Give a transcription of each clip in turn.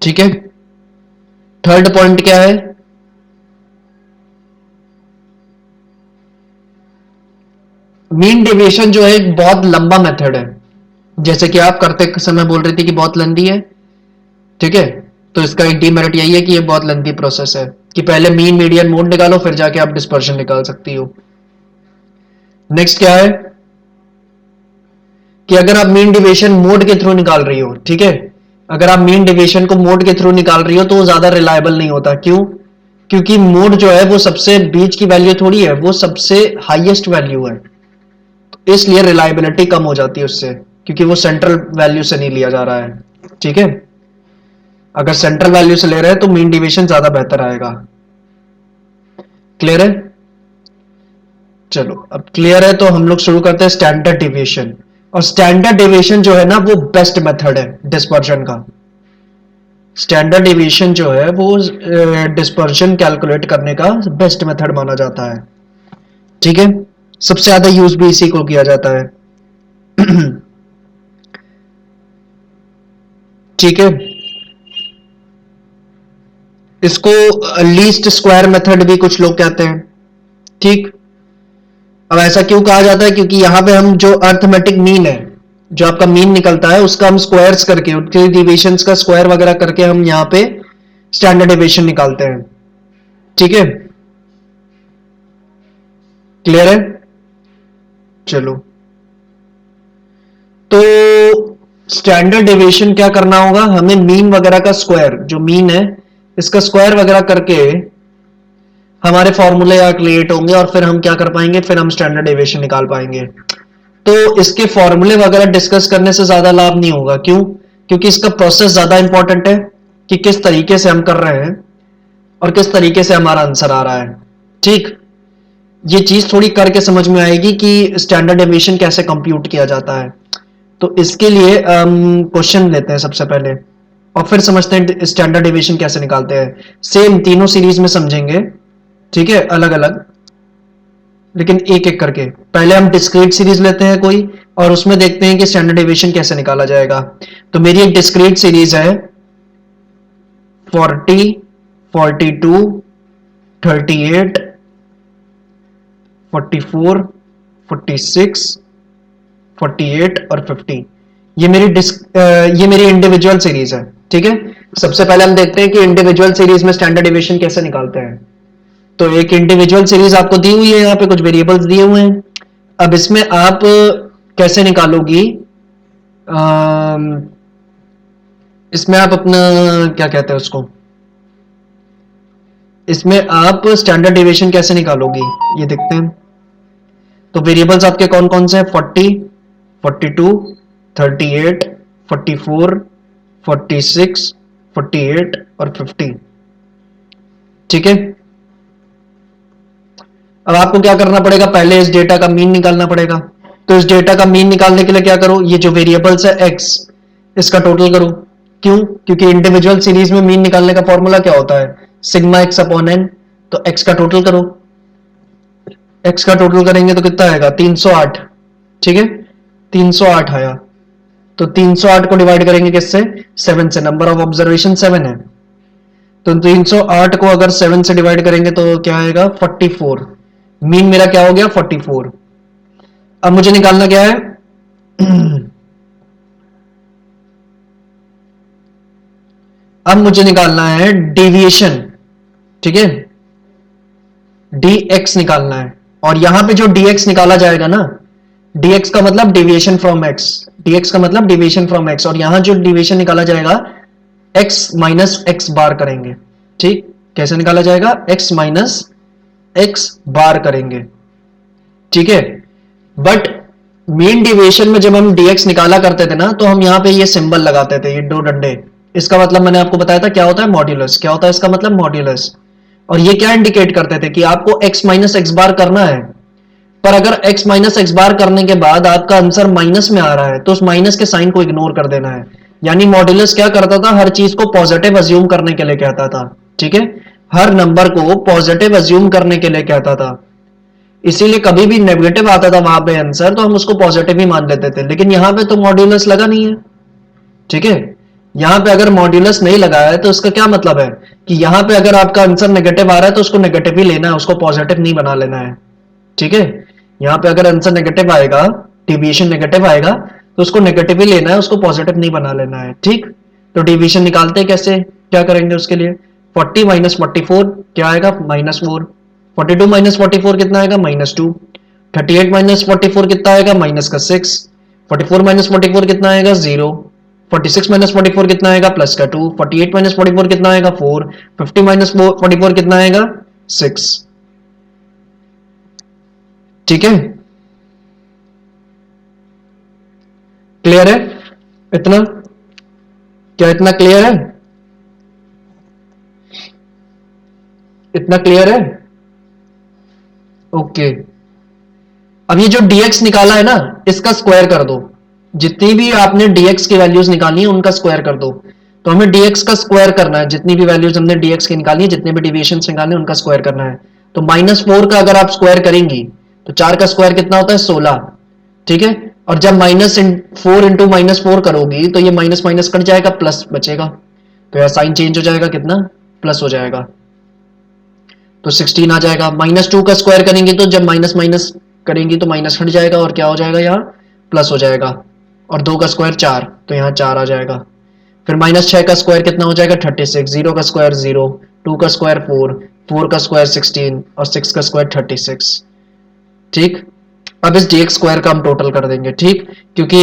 ठीक है। Third point क्या है? मीन डेविएशन जो है एक बहुत लंबा मेथड है, जैसे कि आप करते समय बोल रही थी कि बहुत लंबी है, ठीक है। तो इसका एक डीमेरिट यही है कि ये बहुत लंबी प्रोसेस है कि पहले मीन मीडियन मोड निकालो फिर जाके आप डिस्पर्शन निकाल सकती हो। नेक्स्ट क्या है कि अगर आप मीन डेविएशन मोड के थ्रू निकाल रही हो, ठीक है, अगर आप मीन डेविएशन को मोड के थ्रू निकाल रही हो तो वो ज्यादा रिलायबल नहीं होता। क्यों? क्योंकि मोड जो है वो सबसे बीच की वैल्यू थोड़ी है, वो सबसे हाईएस्ट वैल्यू है, तो इसलिए रिलायबिलिटी कम हो जाती है उससे, क्योंकि वो सेंट्रल वैल्यू से नहीं लिया जा रहा है, ठीक है। अगर सेंट्रल वैल्यू से ले रहे हैं तो मीन डेविएशन ज्यादा बेहतर आएगा। क्लियर है? चलो अब क्लियर है तो हम लोग शुरू करते हैं स्टैंडर्ड डेविएशन। और स्टैंडर्ड डेविएशन जो है ना वो बेस्ट मेथड है डिस्पर्जन का। स्टैंडर्ड डेविएशन जो है वो डिस्पर्जन कैलकुलेट करने का बेस्ट मेथड माना जाता है, ठीक है। सबसे ज्यादा यूज भी इसी को किया जाता है। ठीक है। इसको लीस्ट स्क्वायर मेथड भी कुछ लोग कहते हैं, ठीक। अब ऐसा क्यों कहा जाता है? क्योंकि यहां पे हम जो अर्थमेटिक मीन है, जो आपका मीन निकलता है उसका हम स्क्वायर्स करके, उसके डिविएशंस का स्क्वायर वगैरह करके हम यहां पे स्टैंडर्ड डेविएशन निकालते हैं, ठीक है। क्लियर है? चलो, तो स्टैंडर्ड डेविएशन क्या करना होगा हमें? मीन वगैरह का स्क्वायर, जो मीन है इसका स्क्वायर वगैरह करके हमारे फॉर्मूले क्रिएट होंगे और फिर हम क्या कर पाएंगे, फिर हम स्टैंडर्ड डेविएशन निकाल पाएंगे। तो इसके फॉर्मूले वगैरह डिस्कस करने से ज्यादा लाभ नहीं होगा। क्यों? क्योंकि इसका प्रोसेस ज्यादा इंपॉर्टेंट है कि किस तरीके से हम कर रहे हैं और किस तरीके से हमारा आंसर आ रहा है, ठीक। ये चीज थोड़ी करके समझ में आएगी कि स्टैंडर्ड डेविएशन कैसे कंप्यूट किया जाता है। तो इसके लिए क्वेश्चन लेते हैं सबसे पहले और फिर समझते हैं स्टैंडर्ड डेविएशन कैसे निकालते हैं। सेम तीनों सीरीज में समझेंगे, ठीक है, अलग अलग, लेकिन एक एक करके। पहले हम डिस्क्रीट सीरीज लेते हैं कोई और उसमें देखते हैं कि स्टैंडर्ड डेविएशन कैसे निकाला जाएगा। तो मेरी एक डिस्क्रीट सीरीज है 40, 42, 38, 44, 46, 48 और 50। ये मेरी इंडिविजुअल सीरीज है, ठीक है। सबसे पहले हम देखते हैं कि इंडिविजुअल सीरीज में स्टैंडर्ड डेविएशन कैसे निकालते हैं। तो एक इंडिविजुअल सीरीज आपको दी हुई है, यहाँ पे कुछ वेरिएबल्स दिए हुए हैं। अब इसमें आप कैसे निकालोगी? इसमें आप अपना क्या कहते हैं उसको, इसमें आप स्टैंडर्ड डेविएशन कैसे निकालोगी ये देखते हैं। तो वेरिएबल्स आपके कौन कौन से हैं? 40, 42, 38, 44, 46, 48 और 50, ठीक है। अब आपको क्या करना पड़ेगा? पहले इस डेटा का मीन निकालना पड़ेगा। तो इस डेटा का मीन निकालने के लिए क्या करो? ये जो वेरिएबल्स है x, इसका टोटल करो। क्यों? क्योंकि इंडिविजुअल सीरीज में मीन निकालने का फॉर्मूला क्या होता है? Sigma x upon n। तो x का टोटल करो, x का टोटल करेंगे तो कितना आएगा? 308, ठीक है, 308 आया। तो 308 को डिवाइड करेंगे किससे? 7 से। नंबर ऑफ ऑब्जर्वेशन 7 है, तो 308 को अगर 7 से डिवाइड करेंगे तो क्या आएगा? 44। मीन मेरा क्या हो गया? 44। अब मुझे निकालना क्या है? अब मुझे निकालना है डेविएशन, ठीक है, dx निकालना है। और यहां पे जो dx निकाला जाएगा ना, dx का मतलब डेविएशन फ्रॉम x, dx का मतलब डेविएशन फ्रॉम x, और यहां जो डेविएशन निकाला जाएगा x माइनस एक्स बार करेंगे, ठीक। कैसे निकाला जाएगा? x माइनस एक्स बार करेंगे, ठीक है। बट मीन डेविएशन में जब हम dx निकाला करते थे ना, तो हम यहां पे ये सिंबल लगाते थे, ये दो डंडे। इसका मतलब मैंने आपको बताया था क्या होता है? मॉड्यूलस। क्या होता है इसका मतलब? मॉड्यूलस। और ये क्या इंडिकेट करते थे कि आपको x माइनस एक्स बार करना है, पर अगर x माइनस एक्स बार करने के बाद आपका आंसर माइनस में आ रहा है तो उस माइनस के साइन को इग्नोर कर देना है। यानी मॉड्यूलस क्या करता था? हर चीज को पॉजिटिव अज्यूम करने के लिए कहता था, ठीक है, हर नंबर को पॉजिटिव अज्यूम करने के लिए कहता था। इसीलिए कभी भी नेगेटिव आता था वहां पे आंसर तो हम उसको पॉजिटिव ही मान लेते थे, लेकिन यहां पे तो मॉड्यूलस लगा नहीं है, ठीक है। यहां पे अगर मॉड्यूलस नहीं लगाया है तो उसका क्या मतलब है कि यहां पे अगर आपका आंसर नेगेटिव आ रहा है तो उसको नेगेटिव ही लेना है, उसको पॉजिटिव नहीं बना लेना है। ठीक है, यहां पे अगर आंसर नेगेटिव आएगा, डिविएशन नेगेटिव आएगा तो उसको नेगेटिव ही लेना है, उसको पॉजिटिव नहीं बना लेना है। ठीक, तो डिविएशन निकालते हैं कैसे, क्या करेंगे उसके लिए, 40 माइनस 44 क्या आएगा, -4। 42 माइनस 44 कितना आएगा, -2। 38 माइनस 44 कितना आएगा, -6। 44 माइनस 44 कितना आएगा, 0। 46 माइनस 44 कितना आएगा, +2। 48 माइनस 44 कितना आएगा, 4। 50 माइनस 44 कितना आएगा, 6। ठीक है, क्लियर है इतना, क्या इतना क्लियर है, इतना क्लियर है, ओके। अब ये जो dx निकाला है ना, इसका स्क्वायर कर दो, जितनी भी आपने dx की वैल्यूज निकाली है उनका स्क्वायर कर दो। तो हमें dx का स्क्वायर करना है, जितनी भी वैल्यूज हमने dx की निकाली है, जितने भी डिविएशन निकाले उनका स्क्वायर करना है। तो -4 का अगर आप स्क्वायर करेंगी तो 4 का स्क्वायर कितना होता है, 16। ठीक है, और जब -4 इंटू -4 करोगी तो ये माइनस माइनस कट जाएगा, प्लस बचेगा, तो यह साइन चेंज हो जाएगा, कितना प्लस हो जाएगा, तो 16 आ जाएगा। -2 का स्क्वायर करेंगे तो जब माइनस माइनस करेंगी तो माइनस हट जाएगा और क्या हो जाएगा, यहाँ प्लस हो जाएगा, और 2 का स्क्वायर 4, तो यहाँ 4 आ जाएगा। फिर -6 का स्क्वायर कितना हो जाएगा, 36। 0 का स्क्वायर 0, 2 का स्क्वायर 4, 4 का स्क्वायर 16 और 6 का स्क्वायर 36। ठीक, अब इस dx स्क्वायर का हम टोटल कर देंगे। ठीक, क्योंकि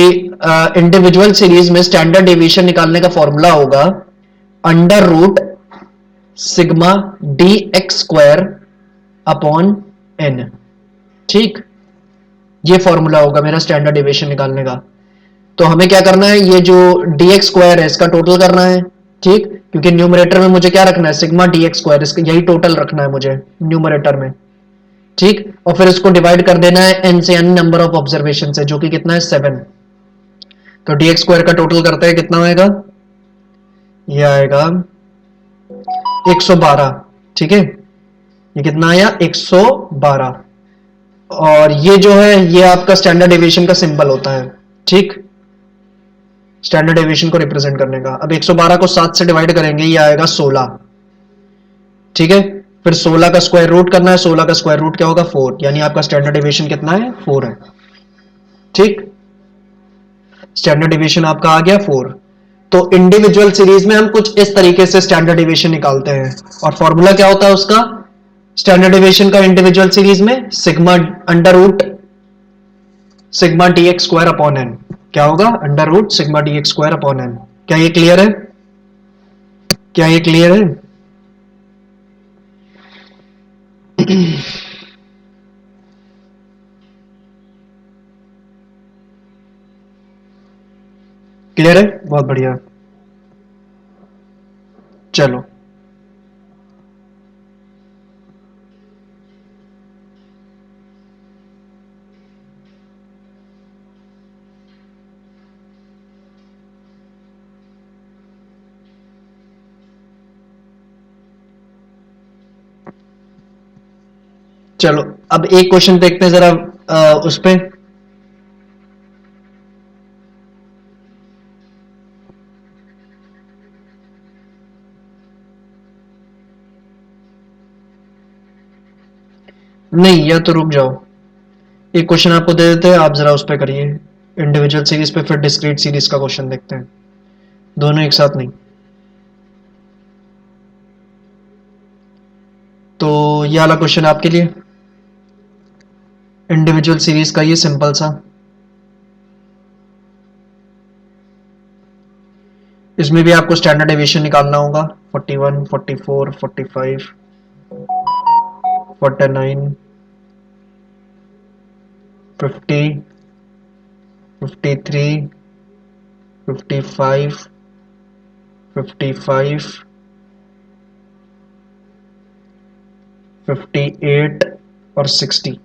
इंडिविजुअल सीरीज में स्टैंडर्ड डेविएशन निकालने का फॉर्मूला होगा under root sigma D X square upon N. ठीक, ये फॉर्मूला होगा मेरा स्टैंडर्ड डेविएशन निकालने का। तो हमें क्या करना है, ये जो dx स्क्वायर है इसका टोटल करना है। ठीक, क्योंकि न्यूमरेटर में मुझे क्या रखना है, सिग्मा dx स्क्वायर, इसका यही टोटल रखना है मुझे न्यूमरेटर में। ठीक, और फिर इसको डिवाइड कर देना है n से, n नंबर ऑफ ऑब्जर्वेशन से, जो कि कितना है 7। तो dx स्क्वायर का टोटल करते हैं, कितना आएगा, ये आएगा 112। ठीक है, ये कितना आया, 112। और ये जो है ये आपका स्टैंडर्ड डेविएशन का सिंबल होता है। ठीक, स्टैंडर्ड डेविएशन को रिप्रेजेंट करने का। अब 112 को 7 से डिवाइड करेंगे, ये आएगा 16। ठीक है, फिर 16 का स्क्वायर रूट करना है, 16 का स्क्वायर रूट क्या होगा, 4, यानी आपका स्टैंडर्ड डेविएशन कितना है, 4 है। ठीक, स्टैंडर्ड डेविएशन आपका आ गया 4। तो इंडिविजुअल सीरीज में हम कुछ इस तरीके से स्टैंडर्ड डेविएशन निकालते हैं, और फॉर्मूला क्या होता है उसका, स्टैंडर्ड डेविएशन का इंडिविजुअल सीरीज में sigma under root sigma D X square upon N, क्या होगा, under root sigma D X square upon N. क्या ये क्लियर है, क्या ये क्लियर है, क्लियर है, बहुत बढ़िया। चलो, चलो अब एक क्वेश्चन देखते हैं जरा, उस पे नहीं, या तो रुक जाओ, एक क्वेश्चन आपको दे देते हैं, आप जरा उस पे करिए, इंडिविजुअल सीरीज पे, फिर डिस्क्रीट सीरीज का क्वेश्चन देखते हैं, दोनों एक साथ नहीं। तो ये वाला क्वेश्चन आपके लिए, इंडिविजुअल सीरीज का ये सिंपल सा, इसमें भी आपको स्टैंडर्ड डेविएशन निकालना होगा, 41, 44, 45, 49, 50, 53, 55, 55, 58 और 60।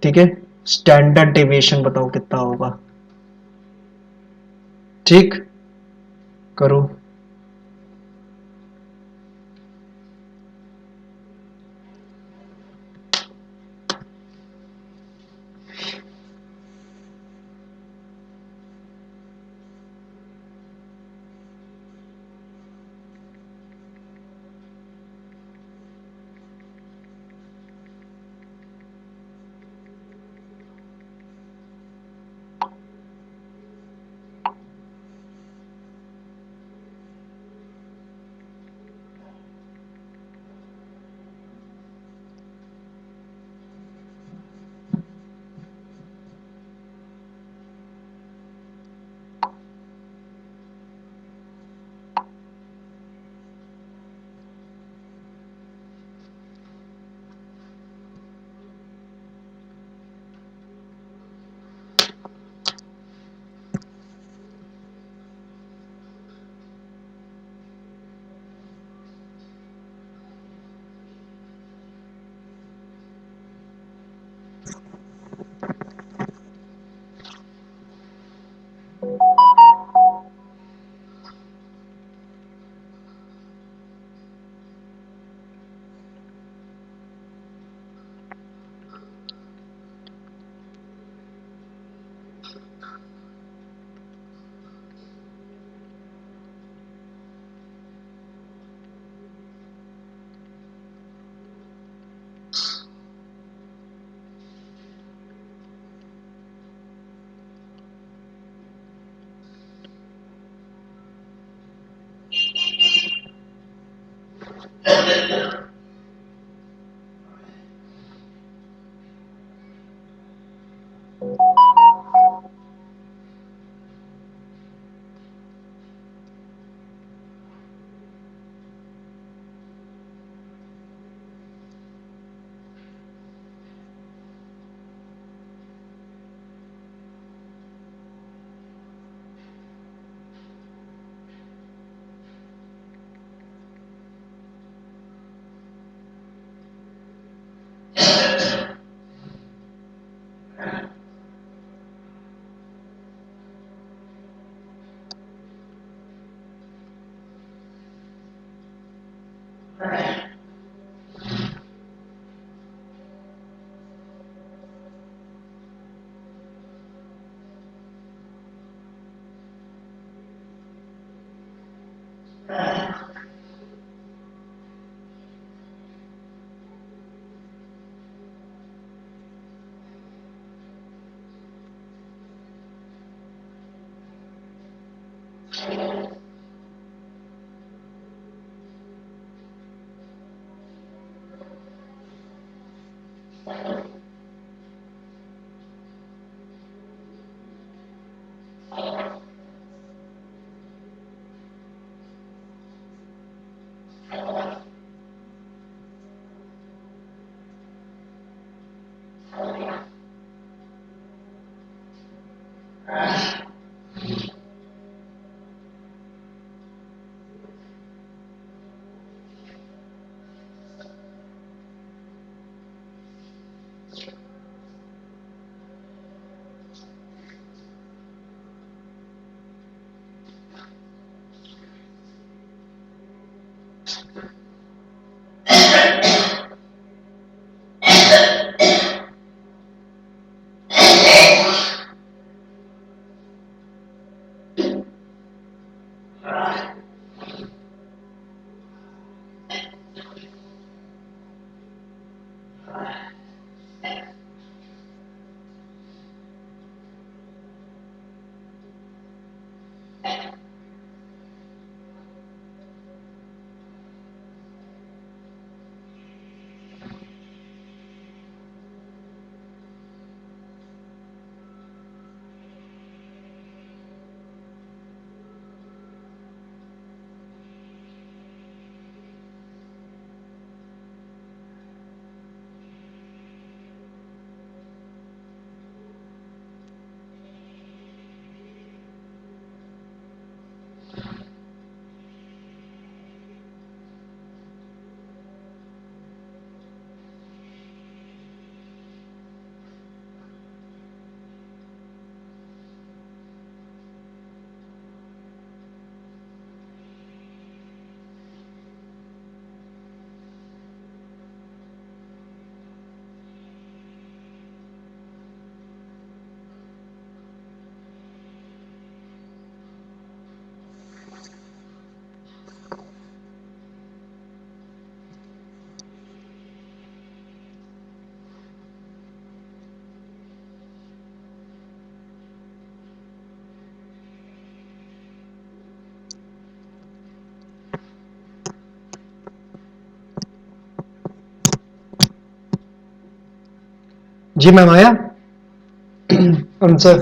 ठीक है, स्टैंडर्ड डेविएशन बताओ कितना होगा। ठीक, करो। जी मैम आया आंसर।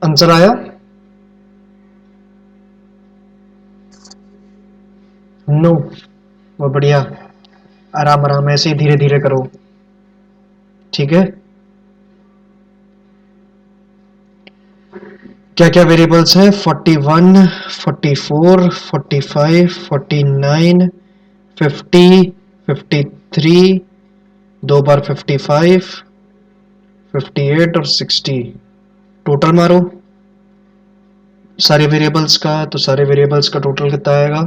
आंसर आया? नो। वो बढ़िया, आराम आराम ऐसे ही धीरे धीरे करो, ठीक है। क्या क्या वेरिएबल्स हैं? 41, 44, 45, 49, 50, 53, दो बार 55, 58 और 60। टोटल मारो सारे वेरिएबल्स का, तो सारे वेरिएबल्स का टोटल कितना आएगा?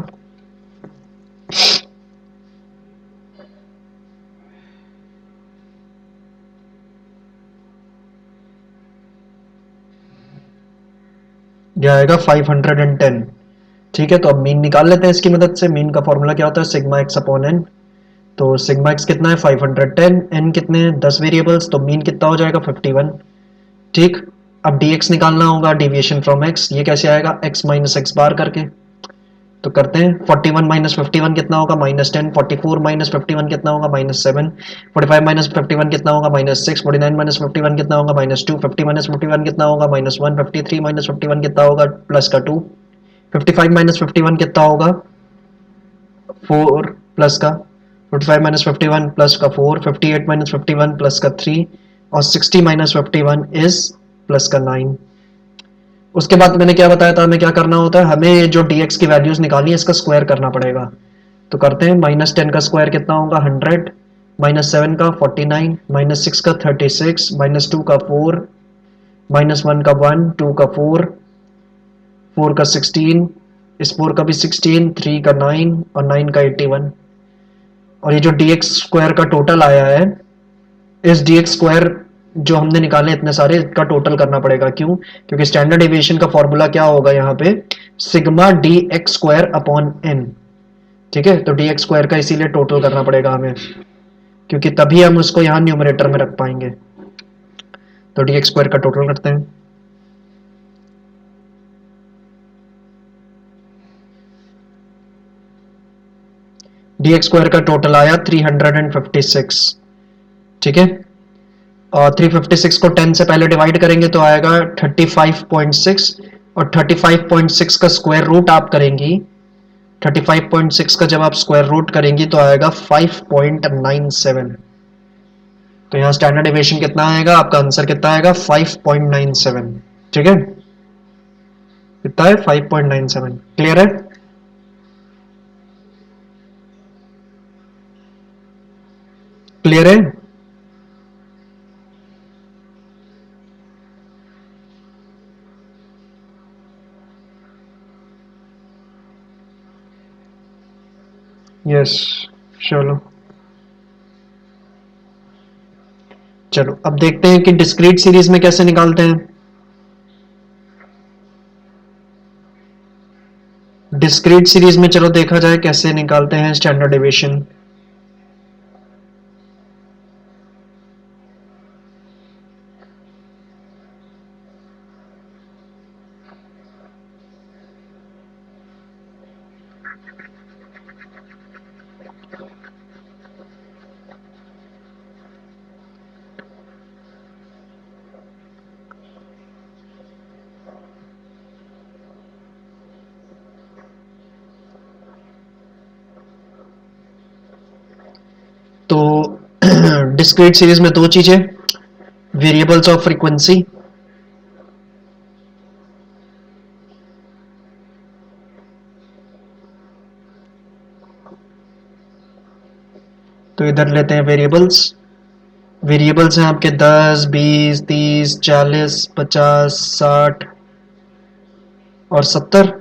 यह आएगा 510। ठीक है, तो अब मीन निकाल लेते हैं इसकी मदद से। मीन का फॉर्मूला क्या होता है? Sigma X upon N. तो सिग्मा एक्स कितना है? 510। एन कितने हैं? 10 वेरिएबल्स, तो मीन कितना हो जाएगा? 51। ठीक, अब dx निकालना होगा, डिविएशन फ्रॉम x। ये कैसे आएगा? x माइनस एक्स बार करके। तो करते हैं। 41 माइनस 51 कितना होगा? -10। 44 माइनस 51 कितना होगा? -7। 45 माइनस 51 कितना होगा? -6। 49 माइनस 51 कितना होगा? -2। 50 माइनस 51 कितना होगा? -1। 53 माइनस 51 कितना होगा? प्लस का 2। 55 माइनस 51 कितना होगा? 4 प्लस का 55 माइनस 51 प्लस का 4। 58 माइनस 51 प्लस का 3 और 60 माइनस 51 इज प्लस का 9। उसके बाद मैंने क्या बताया था हमें क्या करना होता है? हमें जो dx की वैल्यूज निकालनी है इसका स्क्वायर करना पड़ेगा। तो करते हैं। -10 का स्क्वायर कितना होगा? 100। -7 का 49, -6 का 36, -2 का 4, -1 का 1, 2 का 4, 4 का 16, इस 4 का भी 16, 3 का 9 और 9 का 81। और ये जो dx स्क्वायर का टोटल आया है, इस dx स्क्वायर जो हमने निकाले इतने सारे, इसका टोटल करना पड़ेगा। क्यों? क्योंकि स्टैंडर्ड डेविएशन का फॉर्मूला क्या होगा यहाँ पे, sigma dx square upon n। ठीक है, तो dx स्क्वायर का इसीलिए टोटल करना पड़ेगा हमें, क्योंकि तभी हम उसको यहाँ न्यूमरेटर में रख पाएंगे। तो dx स्क्वायर का टोटल करते हैं। dx स्क्वायर का टोटल आया 356। ठीक है, और 356 को 10 से पहले डिवाइड करेंगे तो आएगा 35.6, और 35.6 का स्क्वायर रूट आप करेंगी, 35.6 का जब आप स्क्वायर रूट करेंगी तो आएगा 5.97। तो यहाँ स्टैंडर्ड डेविएशन कितना आएगा, आपका आंसर कितना आएगा, 5.97। ठीक है, कितना है, 5.97। क्लियर है? क्लियर है? यस, चलो चलो अब देखते हैं कि डिस्क्रीट सीरीज में कैसे निकालते हैं। डिस्क्रीट सीरीज में चलो देखा जाए कैसे निकालते हैं स्टैंडर्ड डेविएशन। तो डिस्क्रीट सीरीज में दो चीजें, वेरिएबल्स ऑफ फ्रीक्वेंसी, तो इधर लेते हैं वेरिएबल्स। वेरिएबल्स हैं आपके 10, 20, 30, 40, 50, 60 और 70।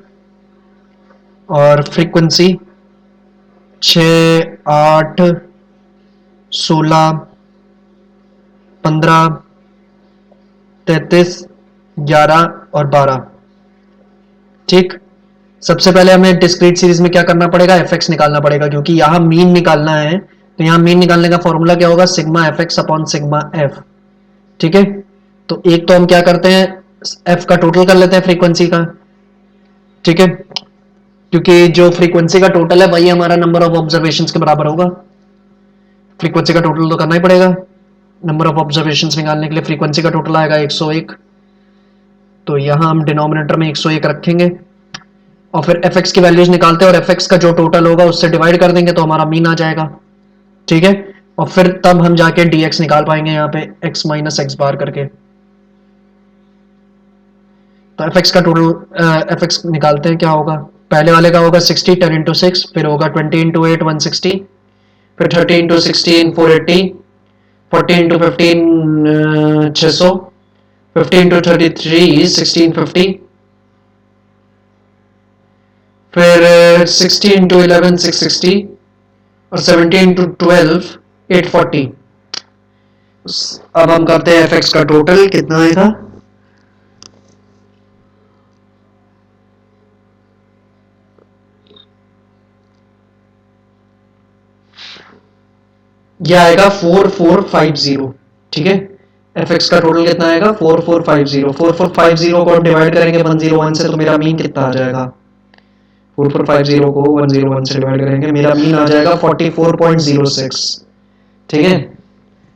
और फ्रीक्वेंसी 6, 8, 16, 15, 33, 11 और 12। ठीक, सबसे पहले हमें डिस्क्रीट सीरीज में क्या करना पड़ेगा, एफ एक्स निकालना पड़ेगा, क्योंकि यहां मीन निकालना है। तो यहां मीन निकालने का फॉर्मूला क्या होगा, sigma F X upon sigma F. ठीक है, तो एक तो हम क्या करते हैं, एफ का टोटल कर लेते हैं फ्रीक्वेंसी का। ठीक है, क्योंकि जो फ्रीक्वेंसी का टोटल है वही हमारा नंबर ऑफ ऑब्जर्वेशन के बराबर होगा। फ्रीक्वेंसी का टोटल तो करना ही पड़ेगा, नंबर ऑफ ऑब्जर्वेशन निकालने के लिए फ्रीक्वेंसी का टोटल आएगा 101। तो यहां हम डिनोमिनेटर में 101 रखेंगे और फिर एफ एक्स की वैल्यूज निकालते हैं, और एफ एक्स का जो टोटल होगा उससे डिवाइड कर देंगे तो हमारा मीन आ जाएगा। ठीक है, और फिर तब हम जाके डी एक्स निकाल पाएंगे यहाँ पे एक्स माइनस एक्स बार करके। तो एफ एक्स का टोटल एफ एक्स निकालते हैं, क्या होगा, पहले वाले का होगा 60, 10 इंटू 6, फिर होगा 20 इंटू 8, 160, फिर 30 इंटू 16, 480, 40 इंटू 15, 600, 50 इंटू 33, 1650, फिर 60 इंटू 11, 660, और 70 इंटू 12, 840। अब हम करते हैं एफ एक्स का टोटल कितना आएगा, यह आएगा 4450। ठीक है, एफ एक्स का टोटल कितना आएगा, 4450। 4450 को हम डिवाइड करेंगे 101 से, तो मेरा मीन कितना आ जाएगा, 4450 को 101 से डिवाइड करेंगे, मेरा मीन आ जाएगा 44.06। ठीक है,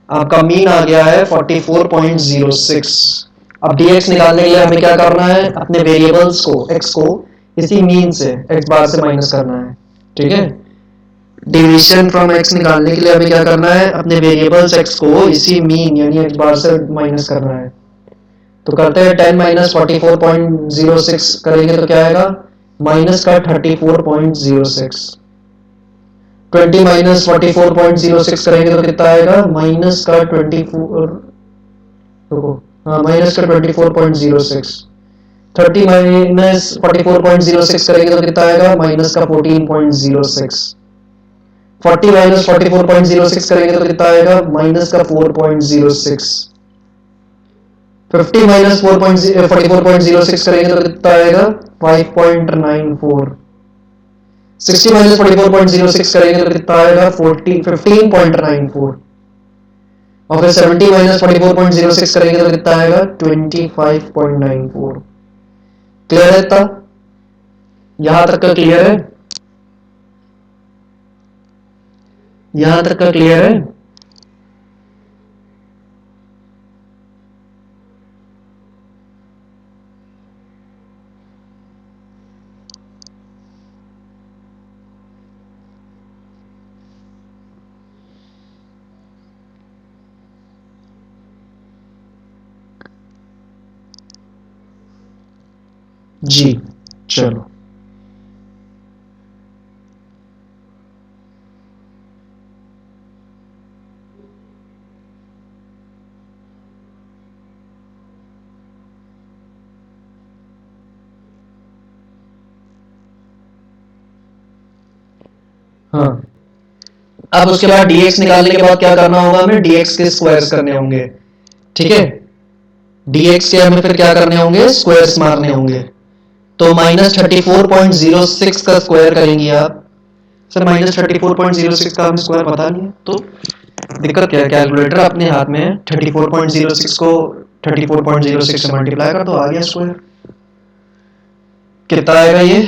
आपका मीन आ गया है 44.06। अब dx निकालने के लिए हमें क्या करना है, अपने वेरिएबल्स को x को इसी मीन से x बार से माइनस करना है। ठीक है, डिवीजन फ्रॉम x निकालने के लिए हमें क्या करना है, अपने वेरिएबल्स x को इसी मीन यानी x बार से माइनस करना है। तो करते हैं 10 माइनस 44.06 करेंगे तो क्या आएगा, माइनस का 34.06। 20 माइनस 44.06 करेंगे तो कितना आएगा, माइनस का 24, रुको, हाँ माइनस का 24.06। 30 माइनस 44.06 करेंगे तो कितना आएगा, माइनस का 14.06। 40 माइनस 44.06 करेंगे तो कितना आएगा, माइनस का 4.06। 50 माइनस 44.06 करेंगे तो कितना आएगा, 5.94। 60 माइनस 44.06 करेंगे तो कितना आएगा, 15.94। और फिर 70 माइनस 44.06 करेंगे तो कितना आएगा, 25.94। क्लियर है? इतना यहां तक का क्लियर है? यहां तक का क्लियर है? जी चलो। हाँ, अब उसके बाद dx निकालने के बाद क्या करना होगा, हमें dx के स्क्वायर्स करने होंगे। ठीक है, dx के हमें फिर क्या करने होंगे, स्क्वायर्स मारने होंगे। तो माइनस 34.06 का स्क्वायर करेंगे आप। सर माइनस 34.06 का हमें स्क्वायर पता नहीं है, तो दिक्कत क्या है, कैलकुलेटर अपने हाथ में है, 34.06 को 34.06 से मल्टीप्लाई कर दो, आ गया स्क्वायर। कितना आएगा ये,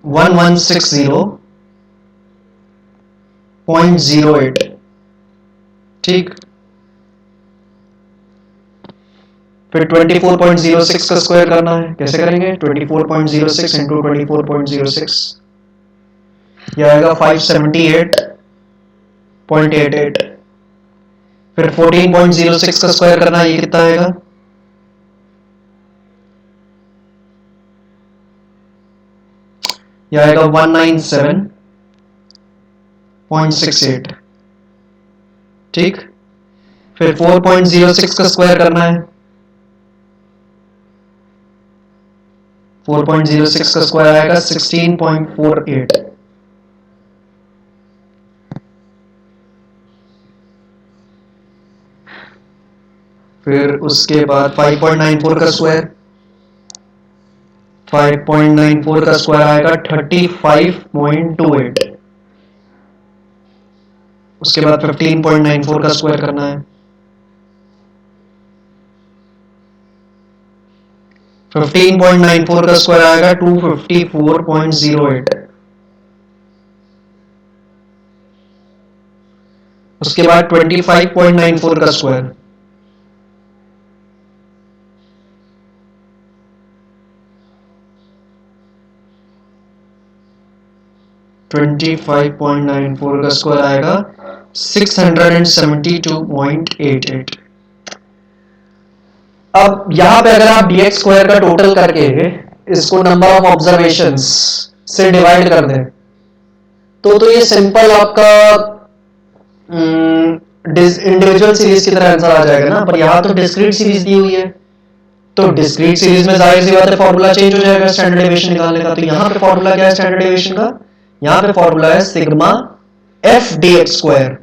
1160.08। ठीक, फिर 24.06 का स्क्वायर करना है, कैसे करेंगे, 24.06 इंटू 24.06, यह आएगा 578.88। फिर 14.06 का स्क्वायर करना है, ये कितना आएगा, यह आएगा 197.68। ठीक, फिर 4.06 का स्क्वायर करना है, 4.06 का स्क्वायर आएगा 16.48। फिर उसके बाद 5.94 का स्क्वायर, 5.94 का स्क्वायर आएगा 35.28। उसके बाद 15.94 का स्क्वायर करना है, 15.94 का स्क्वायर आएगा 254.08। उसके बाद 25.94 का स्क्वायर, 25.94 का स्क्वायर आएगा 672.88। अब यहां पे अगर आप dx स्क्वायर का टोटल करके इसको नंबर ऑफ ऑब्जर्वेशंस से डिवाइड कर दें तो ये सिंपल आपका इंडिविजुअल सीरीज की तरह आंसर आ जाएगा ना, पर यहां तो डिस्क्रीट सीरीज दी हुई है, तो डिस्क्रीट सीरीज में जाहिर सी बात है फॉर्मूला चेंज हो जाएगा स्टैंडर्ड डेविएशन निकालने का। तो यहां पे फॉर्मूला क्या है स्टैंडर्ड डेविएशन का, यहां पे फॉर्मूला है सिग्मा एफ dx स्क्वायर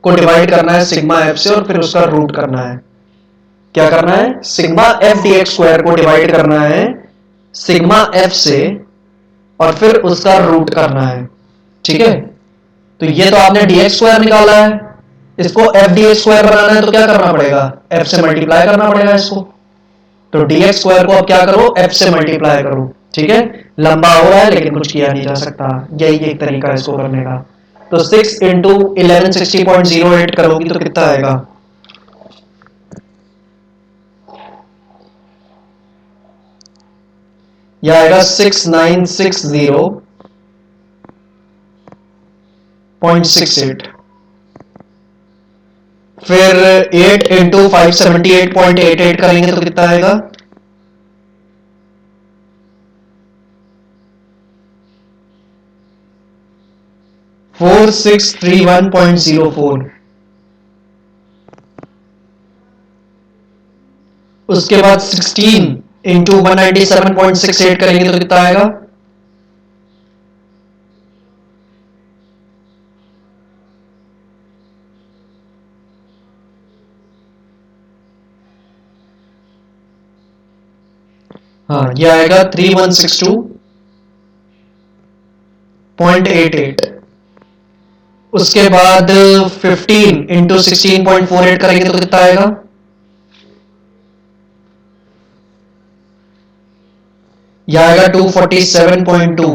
को डिवाइड करना है सिग्मा एफ से और फिर उसका रूट करना है। क्या करना है, सिग्मा एफ dx स्क्वायर को डिवाइड करना है सिग्मा एफ से और फिर उसका रूट करना है। ठीक है, तो ये तो आपने dx स्क्वायर निकाला है, इसको एफ dx स्क्वायर बनाना है तो क्या करना पड़ेगा, एफ से मल्टीप्लाई करना पड़ेगा इसको। तो dx स्क्वायर को अब क्या करो, एफ से मल्टीप्लाई करो। ठीक है, लंबा हो रहा है लेकिन कुछ किया नहीं जा सकता, यही एक तरीका है इसको करने का। तो 6 इंटू 1160.08 करोगी तो कितना आएगा, यह आएगा 6960.68। फिर 8 इंटू 578.88 करेंगे तो कितना आएगा, 4631.04। उसके बाद 16 इंटू 197.68 करेंगे तो कितना आएगा? हाँ, ये आएगा 3162.88। उसके बाद 15 इंटू 16.48 करेंगे तो कितना आएगा? यह आएगा 247.2।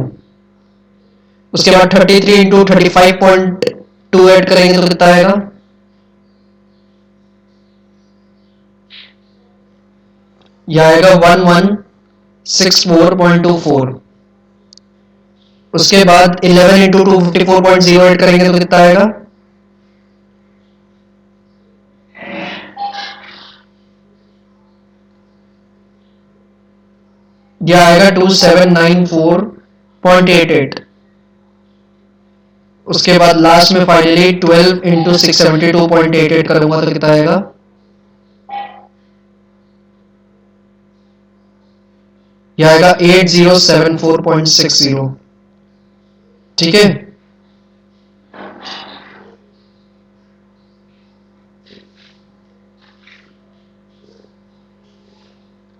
उसके बाद 33 इंटू 35.28 करेंगे तो कितना आएगा? यह आएगा 1164.24। उसके बाद 11 इंटू 254.08 करेंगे तो कितना आएगा? यह आएगा 2794.88। उसके बाद लास्ट में फाइनली 12 इंटू 672.88 करूंगा तो कितना आएगा? यह आएगा 8074.60। ठीक है,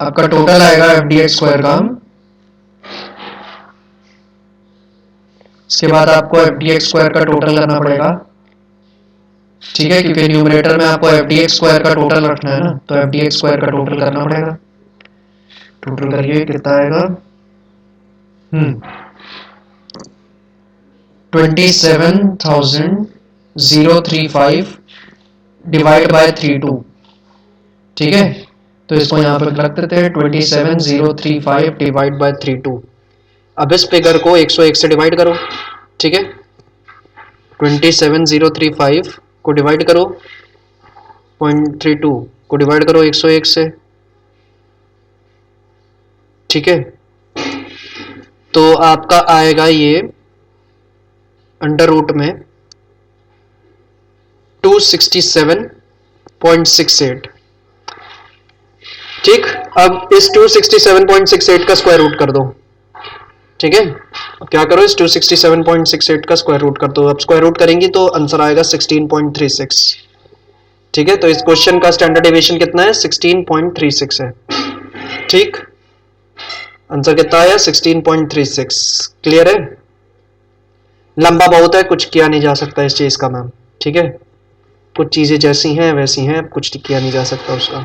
आपका टोटल आएगा एफडीएक्स स्क्वायर का। इसके बाद आपको एफडीएक्स स्क्वायर का टोटल करना पड़ेगा। ठीक है, क्योंकि न्यूमरेटर में आपको एफडीएक्स स्क्वायर का टोटल रखना है ना, तो एफडीएक्स स्क्वायर का टोटल करना पड़ेगा। टोटल करिए, कितना आएगा? 27,035 डिवाइड बाय 32। ठीक है, तो इसको यहाँ पे रख देते हैं 27,035 डिवाइड बाय 32। अब इस फिगर को 101 से डिवाइड करो। ठीक है, 27,035 को डिवाइड करो 0.32 को डिवाइड करो 101 से। ठीक है, तो आपका आएगा ये अंडर रूट में 267.68। ठीक, अब इस 267.68 का स्क्वायर रूट कर दो। ठीक है, अब क्या करो, इस 267.68 का स्क्वायर रूट कर दो। अब स्क्वायर रूट करेंगी तो आंसर आएगा 16.36। ठीक है, तो इस क्वेश्चन का स्टैंडर्ड डेविएशन कितना है? 16.36 है। ठीक, आंसर कितना आया? 16.36। क्लियर है? लंबा बहुत है, कुछ किया नहीं जा सकता इस चीज का मैम। ठीक है, कुछ चीजें जैसी हैं वैसी हैं, कुछ किया नहीं जा सकता उसका।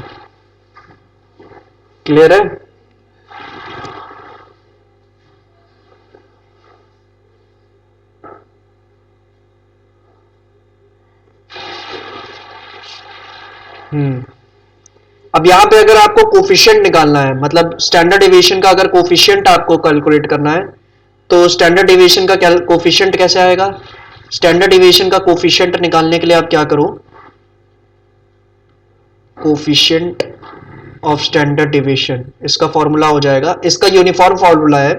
क्लियर है? अब यहाँ पे अगर आपको कोफिशिएंट निकालना है, मतलब स्टैंडर्ड डेविएशन का अगर कोफिशिएंट आपको कैलकुलेट करना है, तो स्टैंडर्ड डेविएशन का कोफिशिएंट कैसे आएगा? स्टैंडर्ड डेविएशन का कोफिशिएंट निकालने के लिए आप क्या करो, कोफिशिएंट ऑफ स्टैंडर्ड डेविएशन, इसका फॉर्मूला हो जाएगा, इसका यूनिफॉर्म फॉर्मूला है।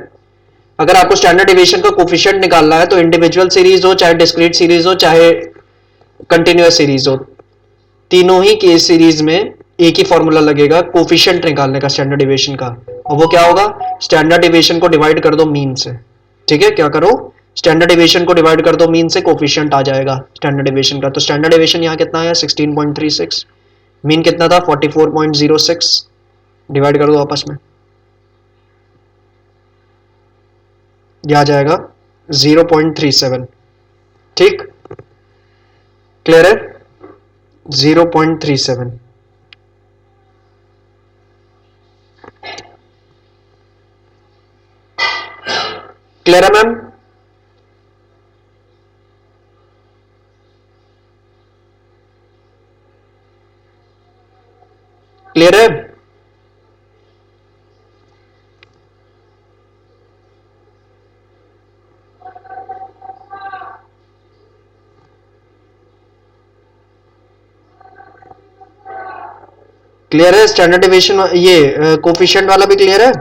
अगर आपको स्टैंडर्ड डेविएशन का कोफिशिएंट निकालना है तो इंडिविजुअल सीरीज हो, चाहे डिस्क्रीट सीरीज हो, चाहे कंटिन्यूअस सीरीज हो, तीनों ही की सीरीज में एक ही फॉर्मूला लगेगा कोफिशिएंट निकालने का स्टैंडर्ड डेविएशन का, और वो क्या होगा? स्टैंडर्ड डेविएशन को डिवाइड कर दो मीन से। ठीक है, क्या करो, स्टैंडर्ड डेविएशन को डिवाइड कर दो मीन से, कोफिशिएंट आ जाएगा स्टैंडर्ड डेविएशन का। तो स्टैंडर्ड डेविएशन यहाँ कितना है? 16.36। मीन कितना था? 44.06। डिवाइड कर दो आपस में, यह आ जाएगा 0.37। ठीक, क्लियर है? 0.37। क्लियर है मैम? क्लियर है? क्लियर है? स्टैंडर्ड डेविएशन ये कोफिशिएंट वाला भी क्लियर है?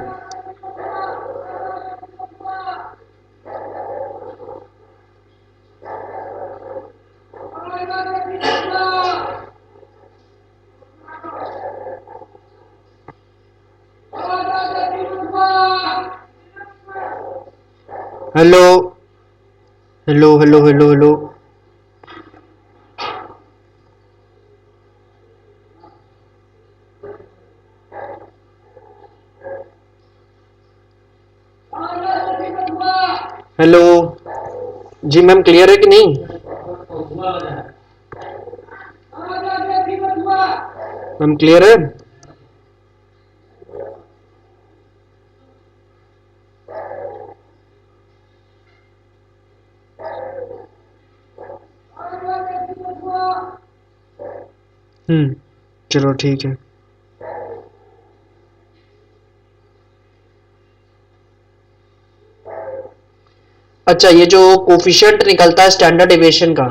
Hello hello hello hello hello. Hello जी मैम, क्लियर है कि नहीं? मैम क्लियर है? चलो ठीक है। अच्छा, ये जो कोफिशिएंट निकलता है स्टैंडर्ड डेविएशन का,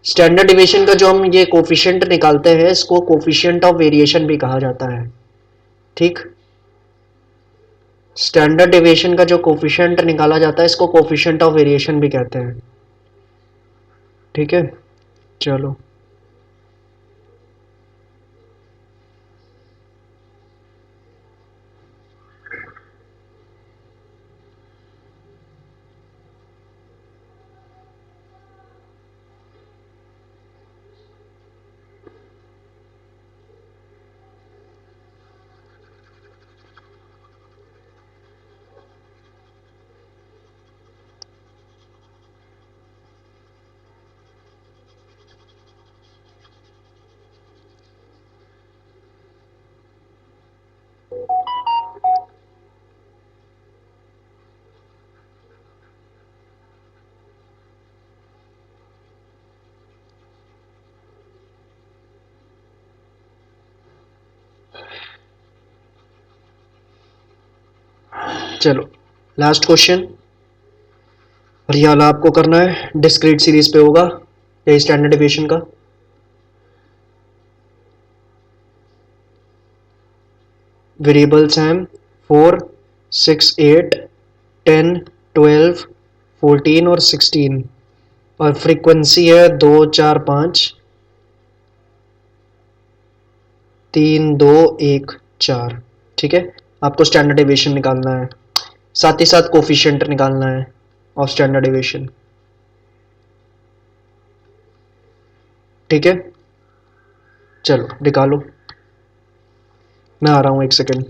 स्टैंडर्ड डेविएशन का जो हम ये कोफिशिएंट निकालते हैं इसको कोफिशिएंट ऑफ वेरिएशन भी कहा जाता है। ठीक, स्टैंडर्ड डेविएशन का जो कोफिशिएंट निकाला जाता है इसको कोफिशिएंट ऑफ वेरिएशन भी कहते हैं। ठीक है, चलो चलो लास्ट क्वेश्चन, और ये वाला आपको करना है, डिस्क्रीट सीरीज पे होगा या स्टैंडर्ड डेविएशन का। वेरिएबल्स हैं 4, 6, 8, 10, 12, 14 और 16, और फ्रीक्वेंसी है 2, 4, 5, 3, 2, 1, 4। ठीक है, आपको स्टैंडर्ड डेविएशन निकालना है, साथ ही साथ कोफिशिएंट निकालना है ऑफ स्टैंडर्ड डेविएशन। ठीक है, चलो निकालो, मैं आ रहा हूँ 1 सेकेंड।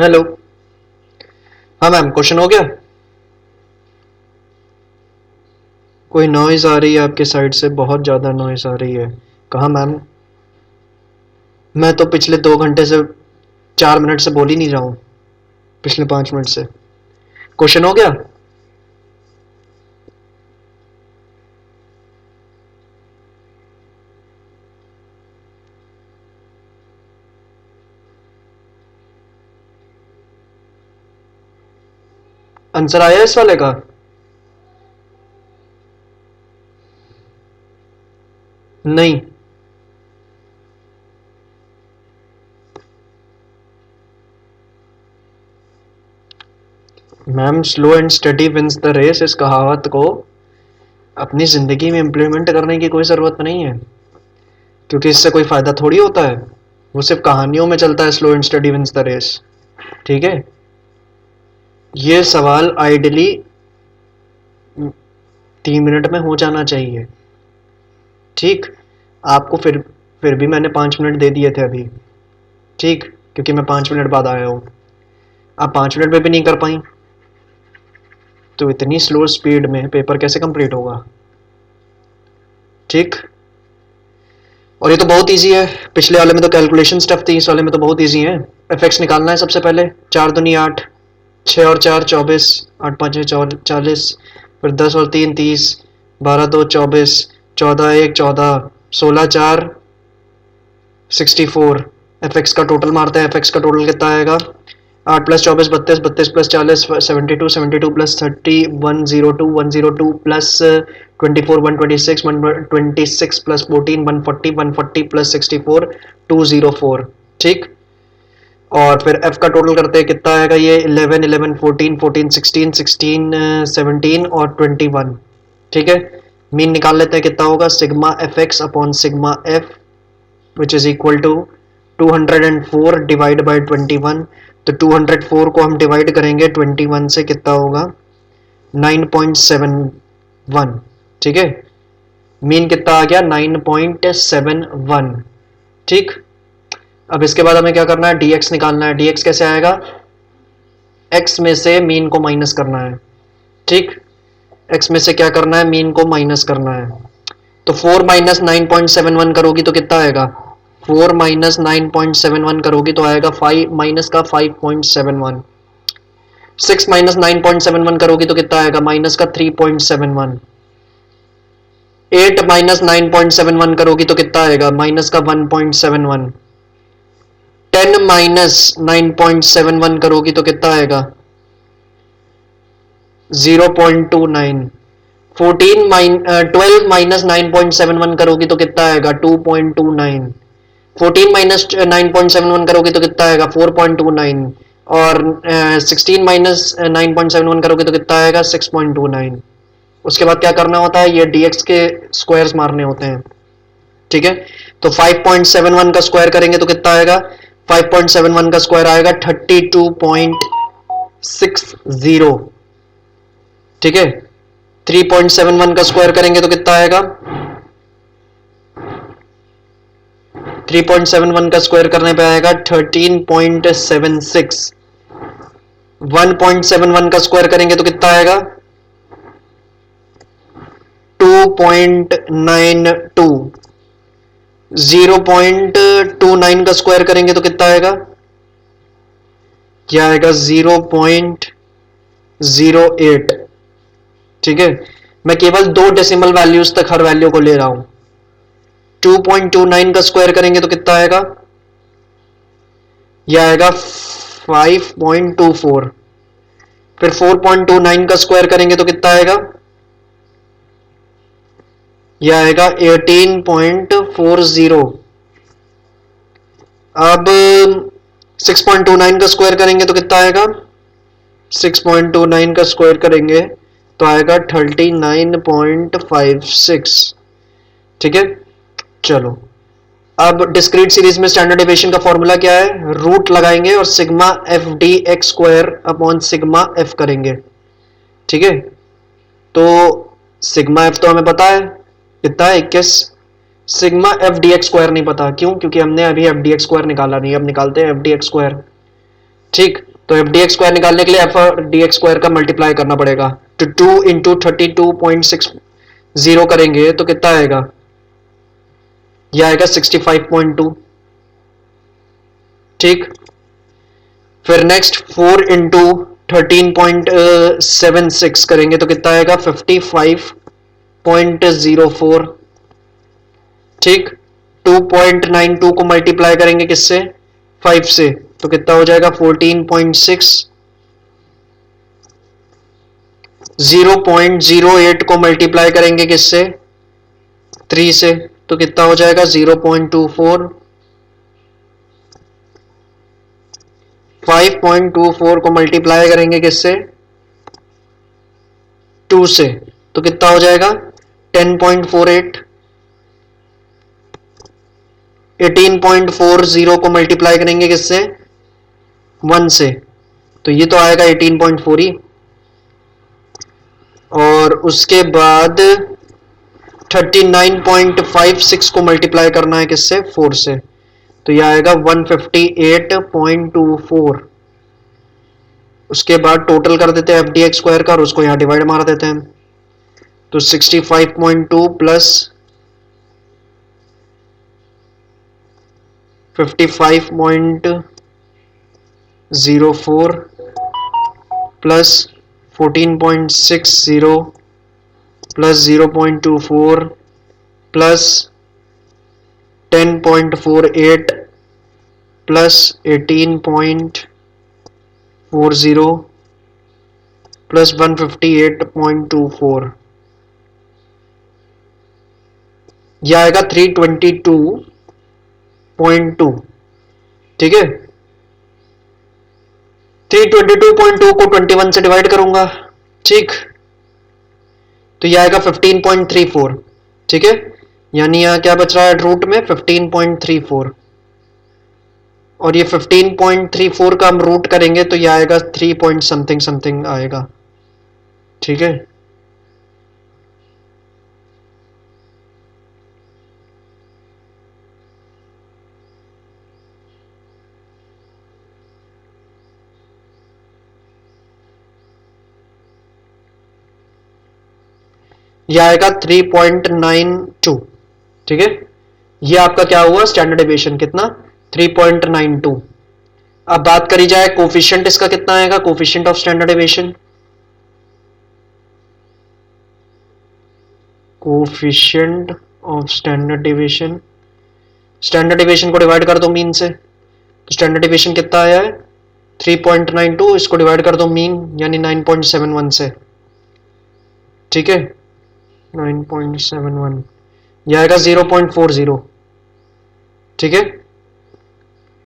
हेलो, हाँ मैम, क्वेश्चन हो गया? कोई नॉइज आ रही है आपके साइड से, बहुत ज़्यादा नॉइज आ रही है। कहाँ मैम? मैं तो पिछले 2 घंटे से 4 मिनट से बोल ही नहीं रहा हूँ, पिछले 5 मिनट से। क्वेश्चन हो गया? आंसर आया इस वाले का? नहीं। Ma'am, slow and steady wins the race, इस कहावत को अपनी जिंदगी में इम्प्लीमेंट करने की कोई ज़रूरत नहीं है, क्योंकि इससे कोई फ़ायदा थोड़ी होता है। वो सिर्फ कहानियों में चलता है, slow and steady wins the race. ठीक है, ये सवाल आइडियली 3 मिनट में हो जाना चाहिए। ठीक, आपको फिर भी मैंने 5 मिनट दे दिए थे अभी। ठीक, क्योंकि मैं 5 मिनट बाद आया हूँ। आप 5 मिनट में भी नहीं कर पाई, तो इतनी स्लो स्पीड में पेपर कैसे कंप्लीट होगा? ठीक, और ये तो बहुत इजी है। पिछले वाले में तो कैलकुलेशन स्टफ थी, इस वाले में तो बहुत इजी है। एफ एक्स निकालना है सबसे पहले। 4 दूनी 8, 6 और 4 24, 8 5 6 40, फिर 10 और 3 30, 12 2 24, 14 1 14, 16 4 64। एफ एक्स का टोटल मारते हैं, एफ एक्स का टोटल कितना आएगा? 8 + 24 32, 32 + 40 72, 72 + 30 102, 102 + 24 126, 126 + 14 140, 140 + 64 204। ठीक, और फिर एफ का टोटल करते हैं, कितना आएगा ये? 11 11 14 14 16 16 17 और 21। ठीक है, मीन निकाल लेते हैं, कितना होगा? Sigma F X upon sigma F, which is equal to 204 divide by 21। तो 204 को हम डिवाइड करेंगे 21 से, कितना होगा? 9.71। ठीक है, मीन कितना आ गया? 9.71। ठीक, अब इसके बाद हमें क्या करना है? dx निकालना है। dx कैसे आएगा? x में से मीन को माइनस करना है। ठीक, x में से क्या करना है? मीन को माइनस करना है। तो 4 माइनस 9.71 करोगी तो कितना आएगा? 4 माइनस 9.71 करोगी तो आएगा 5 माइनस का 5.71। 6 माइनस 9.71 करोगी तो कितना आएगा? माइनस का 3.71। 8 माइनस 9.71 करोगी तो कितना आएगा? माइनस का 1.71। 10 माइनस 9.71 करोगी तो कितना आएगा? 0.29। 12 माइनस 9.71 करोगी तो कितना आएगा? 2.29। 14 माइनस 9.71 करोगे तो कितना आएगा? 4.29। और 16 माइनस 9.71 करोगे तो कितना आएगा? 6.29। उसके बाद क्या करना होता है? ये dx के स्क्वायर्स मारने होते हैं। ठीक है, तो 5.71 का स्क्वायर करेंगे तो कितना आएगा? 5.71 का स्क्वायर आएगा 32.60। ठीक है, 3.71 का स्क्वायर करेंगे तो कितना आएगा? 3.71 का स्क्वायर करने पे आएगा 13.76। 1.71 का स्क्वायर करेंगे तो कितना आएगा? 2.92। 0.29 का स्क्वायर करेंगे तो कितना आएगा? क्या आएगा? 0.08। ठीक है, मैं केवल 2 डेसिमल वैल्यूज तक हर वैल्यू को ले रहा हूं। 2.29 का स्क्वायर करेंगे तो कितना आएगा? यह आएगा 5.24। फिर 4.29 का स्क्वायर करेंगे तो कितना आएगा? यह आएगा 18.40। अब 6.29 का स्क्वायर करेंगे तो कितना आएगा? 6.29 का स्क्वायर करेंगे तो आएगा 39.56। ठीक है, चलो अब डिस्क्रीट सीरीज में स्टैंडर्ड डेविएशन का फॉर्मूला क्या है? रूट लगाएंगे और sigma F D X square upon sigma F करेंगे। ठीक है, तो सिग्मा एफ तो हमें पता है, कितना है? 21। Sigma F D X square नहीं पता। क्यों? क्योंकि हमने अभी एफ डी एक्स स्क्वायर निकाला नहीं, अब निकालते हैं एफ डी एक्स स्क्वायर। ठीक, तो एफ डी एक्स स्क्वायर निकालने के लिए एफ डी एक्स स्क्वायर का मल्टीप्लाई करना पड़ेगा। तो 2 इंटू 32.60 करेंगे तो कितना आएगा, यह आएगा 65.2। ठीक, फिर नेक्स्ट 4 इंटू 13.76 करेंगे तो कितना आएगा 55.04। ठीक, 2.92 को मल्टीप्लाई करेंगे किससे, 5 से, तो कितना हो जाएगा 14.6। 0.08 को मल्टीप्लाई करेंगे किससे, 3 से, तो कितना हो जाएगा 0.24। 5.24 को मल्टीप्लाई करेंगे किससे, 2 से, तो कितना हो जाएगा 10.48। 18.40 को मल्टीप्लाई करेंगे किससे, 1 से, तो ये तो आएगा 18.4 ही। और उसके बाद 39.56 को मल्टीप्लाई करना है किससे, 4 से, तो यह आएगा 158.24। उसके बाद टोटल कर देते हैं एफ डी एक्स स्क्वायर का और उसको यहां डिवाइड मार देते हैं। तो 65.2 plus 55.04 plus 14.60 plus 0.24 plus 10.48 plus 18.40 plus 158.24, यह आएगा 322.2। ठीक है, 322.2 को 21 से डिवाइड करूंगा। ठीक, तो यह आएगा 15.34। ठीक है, यानी यहां क्या बच रहा है रूट में 15.34, और ये 15.34 का हम रूट करेंगे तो यह आएगा 3 पॉइंट समथिंग समथिंग आएगा। ठीक है, यह आएगा 3.92। ठीक है, ये आपका क्या हुआ स्टैंडर्ड डेविएशन कितना, 3.92। अब बात करी जाए कोफिशिएंट इसका कितना आएगा, coefficient of standard deviation, coefficient of standard deviation, standard deviation को डिवाइड कर दो मीन से, तो स्टैंडर्ड डेविएशन कितना आया है 3.92, इसको डिवाइड कर दो मीन यानी 9.71 से। ठीक है, 9.71, यह आएगा 0.40। ठीक है,